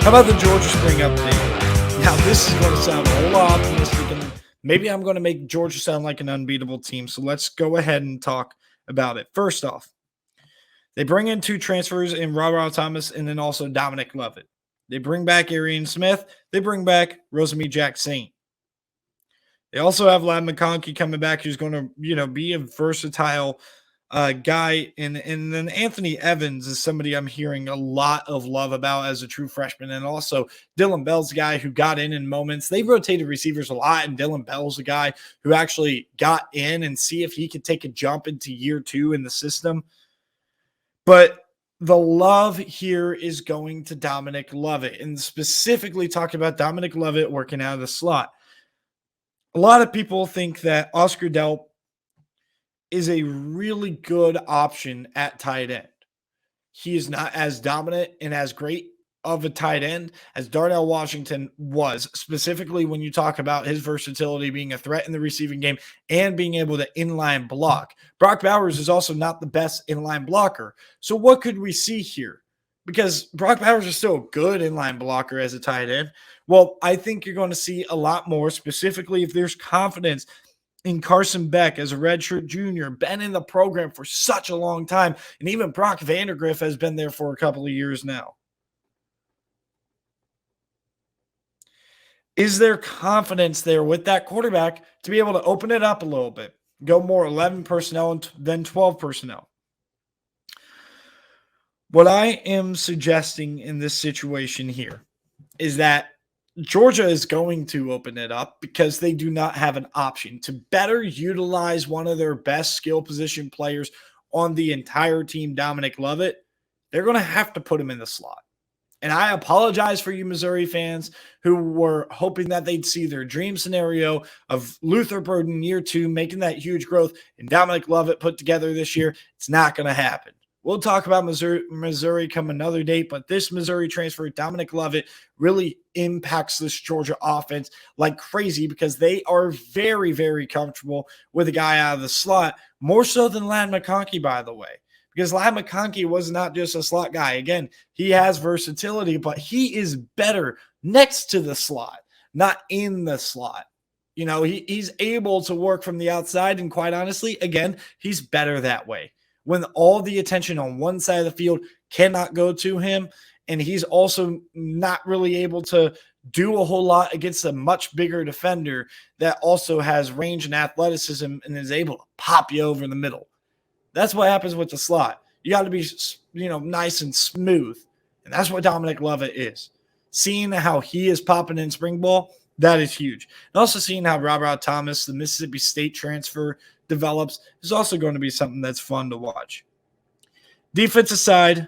How about the Georgia Spring update? Now, this is going to sound a whole lot optimistic, and maybe I'm going to make Georgia sound like an unbeatable team. So let's go ahead and talk about it. First off, they bring in two transfers in Robert Thomas and then also Dominic Lovett. They bring back Arian Smith. They bring back Rosamie Jack-Saint. They also have Lad McConkey coming back, who's going to, be a versatile guy. And then Anthony Evans is somebody I'm hearing a lot of love about as a true freshman. And also Dylan Bell's a guy who got in moments. They rotated receivers a lot, and Dylan Bell's a guy who actually got in and see if he could take a jump into year 2 in the system. But the love here is going to Dominic Lovett, and specifically talking about Dominic Lovett working out of the slot. A lot of people think that Oscar Delp is a really good option at tight end. He is not as dominant and as great of a tight end as Darnell Washington was, specifically when you talk about his versatility, being a threat in the receiving game and being able to inline block. Brock Bowers is also not the best inline blocker. So what could we see here? Because Brock Bowers is still a good inline blocker as a tight end. Well, I think you're going to see a lot more, specifically if there's confidence in Carson Beck as a redshirt junior, been in the program for such a long time, and even Brock Vandergriff has been there for a couple of years now. Is there confidence there with that quarterback to be able to open it up a little bit, go more 11 personnel than 12 personnel? What I am suggesting in this situation here is that Georgia is going to open it up because they do not have an option to better utilize one of their best skill position players on the entire team, Dominic Lovett. They're going to have to put him in the slot. And I apologize for you Missouri fans who were hoping that they'd see their dream scenario of Luther Burden year 2 making that huge growth and Dominic Lovett put together this year. It's not going to happen. We'll talk about Missouri come another date, but this Missouri transfer, Dominic Lovett, really impacts this Georgia offense like crazy because they are very, very comfortable with a guy out of the slot, more so than Lad McConkey, by the way. Because Lad McConkey was not just a slot guy. Again, he has versatility, but he is better next to the slot, not in the slot. He's able to work from the outside, and quite honestly, again, he's better that way. When all the attention on one side of the field cannot go to him, and he's also not really able to do a whole lot against a much bigger defender that also has range and athleticism and is able to pop you over the middle. That's what happens with the slot. You got to be, nice and smooth, and that's what Dominic Lovett is. Seeing how he is popping in spring ball, that is huge. And also seeing how Robert Thomas, the Mississippi State transfer, develops is also going to be something that's fun to watch. Defensive side,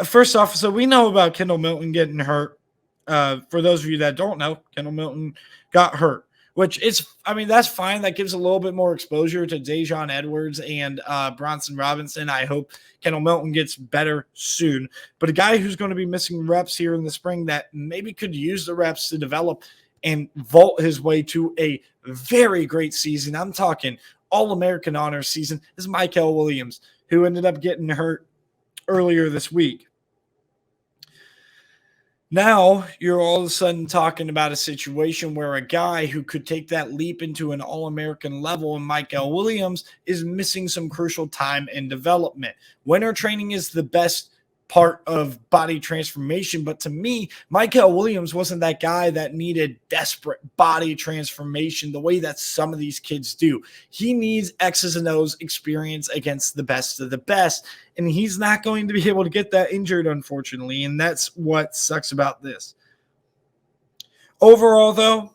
first off, so we know about Kendall Milton getting hurt. For those of you that don't know, Kendall Milton got hurt, which that's fine. That gives a little bit more exposure to Dejon Edwards and Bronson Robinson. I hope Kendall Milton gets better soon. But a guy who's going to be missing reps here in the spring that maybe could use the reps to develop and vault his way to a very great season. I'm talking All-American honors season. This is Michael Williams, who ended up getting hurt earlier this week. Now you're all of a sudden talking about a situation where a guy who could take that leap into an All-American level and Michael Williams is missing some crucial time and development. Winter training is the best part of body transformation, but to me, Michael Williams wasn't that guy that needed desperate body transformation the way that some of these kids do. He needs X's and O's experience against the best of the best, and he's not going to be able to get that injured, unfortunately, and that's what sucks about this. Overall, though,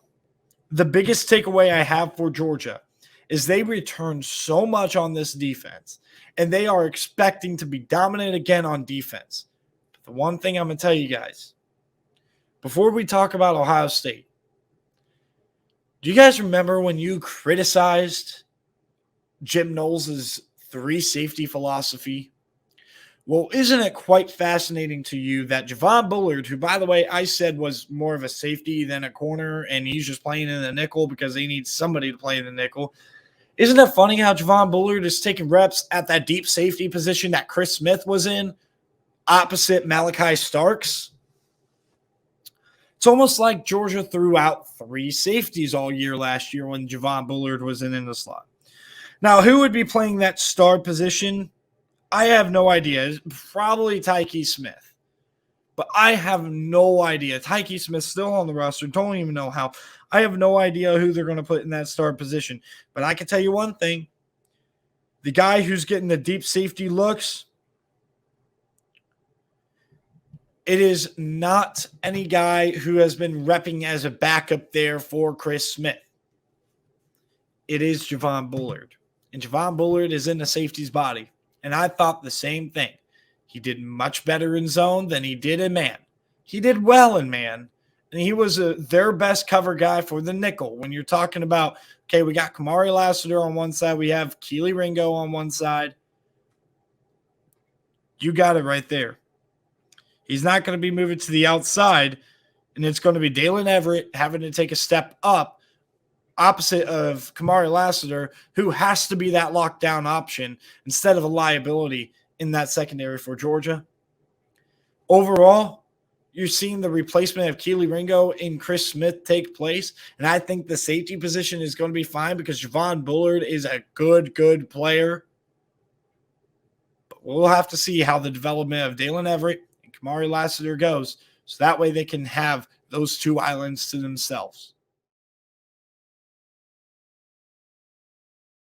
the biggest takeaway I have for Georgia is they returned so much on this defense, and they are expecting to be dominant again on defense. But the one thing I'm going to tell you guys, before we talk about Ohio State, do you guys remember when you criticized Jim Knowles' 3 safety philosophy? Well, isn't it quite fascinating to you that Javon Bullard, who, by the way, I said was more of a safety than a corner, and he's just playing in the nickel because they need somebody to play in the nickel. Isn't it funny how Javon Bullard is taking reps at that deep safety position that Chris Smith was in, opposite Malachi Starks? It's almost like Georgia threw out 3 safeties all year last year when Javon Bullard was in the slot. Now, who would be playing that star position? I have no idea. It's probably Tyke Smith. But I have no idea. Tyke Smith's still on the roster. Don't even know how. I have no idea who they're going to put in that star position. But I can tell you one thing. The guy who's getting the deep safety looks, it is not any guy who has been repping as a backup there for Chris Smith. It is Javon Bullard. And Javon Bullard is in the safety's body. And I thought the same thing. He did much better in zone than he did in man. He did well in man. And he was their best cover guy for the nickel. When you're talking about, okay, we got Kamari Lassiter on one side. We have Keely Ringo on one side. You got it right there. He's not going to be moving to the outside. And it's going to be Dalen Everett having to take a step up opposite of Kamari Lassiter, who has to be that lockdown option instead of a liability in that secondary for Georgia. Overall, you're seeing the replacement of Keely Ringo and Chris Smith take place, and I think the safety position is going to be fine because Javon Bullard is a good player. But we'll have to see how the development of Dalen Everett and Kamari Lassiter goes, so that way they can have those 2 islands to themselves.